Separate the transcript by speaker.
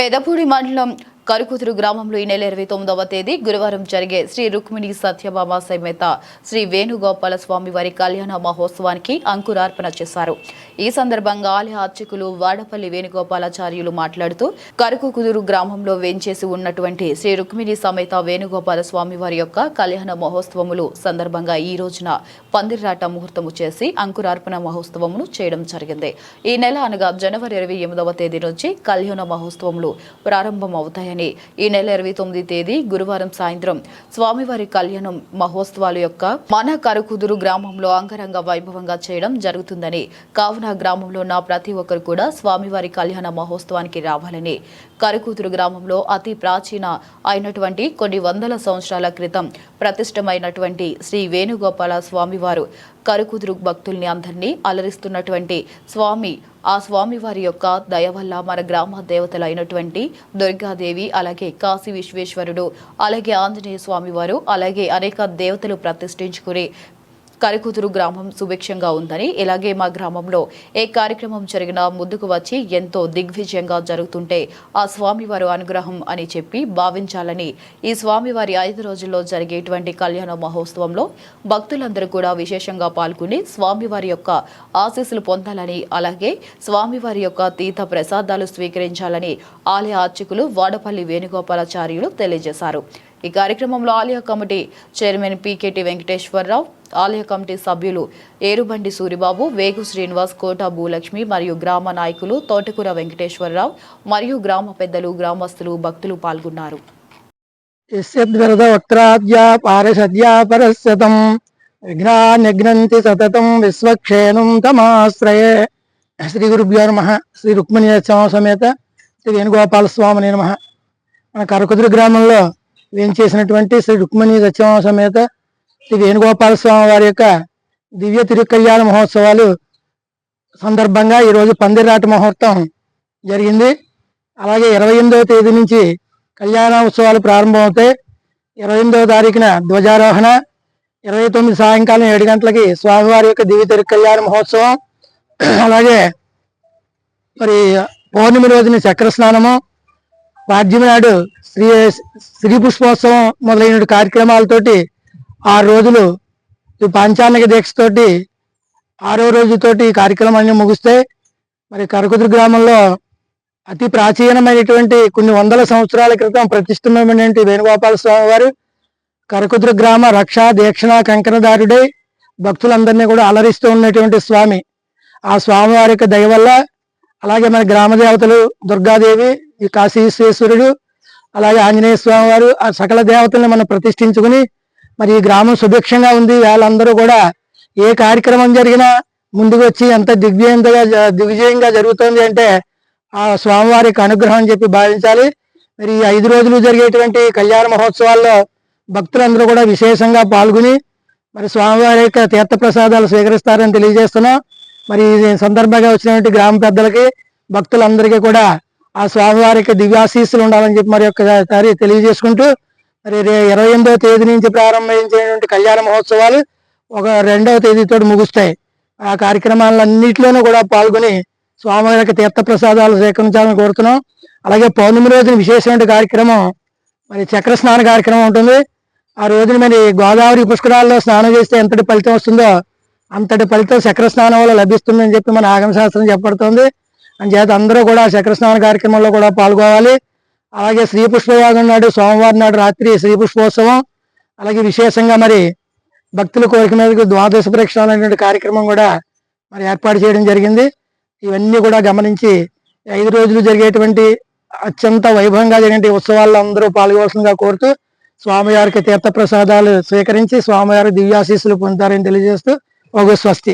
Speaker 1: పెదపూడి మండలం కరుకుదురు గ్రామంలో ఈ నెల 29వ తేదీ గురువారం జరిగే శ్రీ రుక్మిణి సత్యభామ సమేత శ్రీ వేణుగోపాల స్వామి వారి కళ్యాణ మహోత్సవానికి అంకురార్పణ చేశారు. ఈ సందర్భంగా ఆలయ అర్చకులు వాడపల్లి వేణుగోపాలాచార్యులు మాట్లాడుతూ కరుకుదురు గ్రామంలో వేంచేసి ఉన్నటువంటి శ్రీ రుక్మిణి సమేత వేణుగోపాల స్వామి వారి యొక్క కళ్యాణ మహోత్సవములు సందర్భంగా ఈ రోజున పందిర్రాట ముహూర్తము చేసి అంకురార్పణ మహోత్సవమును చేయడం జరిగింది. ఈ నెల అనగా జనవరి 28వ తేదీ నుంచి కళ్యాణ మహోత్సవములు ప్రారంభమవుతాయని ఈ నెల 29 తేదీ గురువారం సాయంత్రం స్వామివారి కళ్యాణం మహోత్సవాల యొక్క మన కరుకుదురు గ్రామంలో అంగరంగ వైభవంగా చేయడం జరుగుతుందని, కావున గ్రామంలో ఉన్న ప్రతి ఒక్కరు కూడా స్వామివారి కళ్యాణ మహోత్సవానికి రావాలని, కరుకుదురు గ్రామంలో అతి ప్రాచీన అయినటువంటి కొన్ని వందల సంవత్సరాల క్రితం ప్రతిష్టమైనటువంటి శ్రీ వేణుగోపాల స్వామివారు కరుకుదురు భక్తుల్ని అందరినీ అలరిస్తున్నటువంటి స్వామి. ఆ స్వామివారి యొక్క దయ వల్ల మన గ్రామ దేవతలు అయినటువంటి దుర్గాదేవి, అలాగే కాశీ విశ్వేశ్వరుడు, అలాగే ఆంజనేయ స్వామివారు, అలాగే అనేక దేవతలు ప్రతిష్ఠించుకుని కరుకుదురు గ్రామం సుభిక్షంగా ఉందని, ఇలాగే మా గ్రామంలో ఏ కార్యక్రమం జరిగినా ముందుకు వచ్చి ఎంతో దిగ్విజయంగా జరుగుతుంటే ఆ స్వామివారి అనుగ్రహం అని చెప్పి భావించాలని, ఈ స్వామివారి 5 రోజుల్లో జరిగేటువంటి కళ్యాణ మహోత్సవంలో భక్తులందరూ కూడా విశేషంగా పాల్గొని స్వామివారి యొక్క ఆశీస్సులు పొందాలని, అలాగే స్వామివారి యొక్క తీర్థ ప్రసాదాలు స్వీకరించాలని ఆలయ అర్చకులు వాడపల్లి వేణుగోపాలాచార్యులు తెలియజేశారు. ఈ కార్యక్రమంలో ఆలయ కమిటీ చైర్మన్ పీకేటి వెంకటేశ్వరరావు, ఆలయ కమిటీ సభ్యులు ఏరుబండి సూరిబాబు, వేగు శ్రీనివాస్, కోట భూలక్ష్మి మరియు గ్రామ నాయకులు తోటకూర వెంకటేశ్వరరావు మరియు గ్రామ పెద్దలు, గ్రామస్తులు, భక్తులు పాల్గొన్నారు.
Speaker 2: శ్రీ గురుభ్యో నమః. శ్రీ రుక్మిణి సమేత శ్రీ వేణుగోపాల స్వామి నమః. మన కరుకుదురు గ్రామంలో వేంచేసినటువంటి శ్రీ రుక్మిణి సత్యభామ సమేత శ్రీ వేణుగోపాల స్వామి వారి యొక్క దివ్య తిరుకళ్యాణ మహోత్సవాలు సందర్భంగా ఈరోజు పందిరాట ముహూర్తం జరిగింది. అలాగే 28వ తేదీ నుంచి కళ్యాణ ఉత్సవాలు ప్రారంభమవుతాయి. 28వ తారీఖున ధ్వజారోహణ, 29 సాయంకాలం 7 గంటలకి స్వామివారి యొక్క దివ్య తిరుకళ్యాణ మహోత్సవం, అలాగే మరి పౌర్ణమి రోజున చక్ర స్నానము, పాడ్యమి నాడు శ్రీ పుష్పోత్సవం మొదలైన కార్యక్రమాలతోటి 6 రోజులు పాంచానిక దీక్షతోటి 6వ రోజుతోటి ఈ కార్యక్రమాన్ని ముగుస్తాయి. మరి కరుకుదురు గ్రామంలో అతి ప్రాచీనమైనటువంటి కొన్ని వందల సంవత్సరాల క్రితం ప్రతిష్టమైనటువంటి వేణుగోపాల స్వామి వారు కరుకుదురు గ్రామ రక్షా దీక్షణ కంకణదారుడై భక్తులందరినీ కూడా అలరిస్తూ ఉన్నటువంటి స్వామి. ఆ స్వామివారి యొక్క దయ వల్ల, అలాగే మన గ్రామ దేవతలు దుర్గాదేవి, ఈ కాశీ విశ్వేశ్వరుడు, అలాగే ఆంజనేయ స్వామి వారు, ఆ సకల దేవతల్ని మనం ప్రతిష్ఠించుకుని మరి ఈ గ్రామం సుభిక్షంగా ఉంది. వాళ్ళందరూ కూడా ఏ కార్యక్రమం జరిగినా ముందుకు వచ్చి ఎంత దిగ్విజయంగా జరుగుతుంది అంటే ఆ స్వామివారి అనుగ్రహం అని చెప్పి భావించాలి. మరి ఈ 5 రోజులు జరిగేటువంటి కళ్యాణ మహోత్సవాల్లో భక్తులందరూ కూడా విశేషంగా పాల్గొని మరి స్వామివారి యొక్క తీర్థ ప్రసాదాలు స్వీకరిస్తారని తెలియజేస్తున్నాం. మరి ఈ సందర్భంగా వచ్చినటువంటి గ్రామ పెద్దలకి, భక్తులందరికీ కూడా ఆ స్వామివారికి దివ్యాశీస్సులు ఉండాలని చెప్పి మరి ఒక్కసారి తెలియజేసుకుంటూ, మరి 28వ తేదీ నుంచి ప్రారంభించేటువంటి కళ్యాణ మహోత్సవాలు 2వ తేదీతో ముగుస్తాయి. ఆ కార్యక్రమాలన్నింటిలోనూ కూడా పాల్గొని స్వామివారికి తీర్థ ప్రసాదాలు స్వీకరించాలని కోరుతున్నాం. అలాగే పౌర్ణమి రోజున విశేషమైన కార్యక్రమం మరి చక్ర స్నాన కార్యక్రమం ఉంటుంది. ఆ రోజున మరి గోదావరి పుష్కరాల్లో స్నానం చేస్తే ఎంతటి ఫలితం వస్తుందో అంతటి ఫలితం చక్ర స్నానం వల్ల లభిస్తుందని చెప్పి మన ఆగమశాస్త్రం చెప్పబడుతుంది. అంచేత అందరూ కూడా చక్ర స్నాన కార్యక్రమంలో కూడా పాల్గొవాలి. అలాగే శ్రీ పుష్పయాగం నాడు, సోమవారం నాడు రాత్రి శ్రీ పుష్పోత్సవం, అలాగే విశేషంగా మరి భక్తుల కోరిక మీదకి ద్వాదశ ప్రక్షాళన అనేటువంటి కార్యక్రమం కూడా మరి ఏర్పాటు చేయడం జరిగింది. ఇవన్నీ కూడా గమనించి 5 రోజులు జరిగేటువంటి అత్యంత వైభవంగా జరిగే ఉత్సవాల్లో అందరూ పాల్గొవలసిందిగా కోరుతూ స్వామివారికి తీర్థ ప్రసాదాలు స్వీకరించి స్వామివారి దివ్యాశీస్సులు పొందుతారని తెలియజేస్తూ స్వస్తి.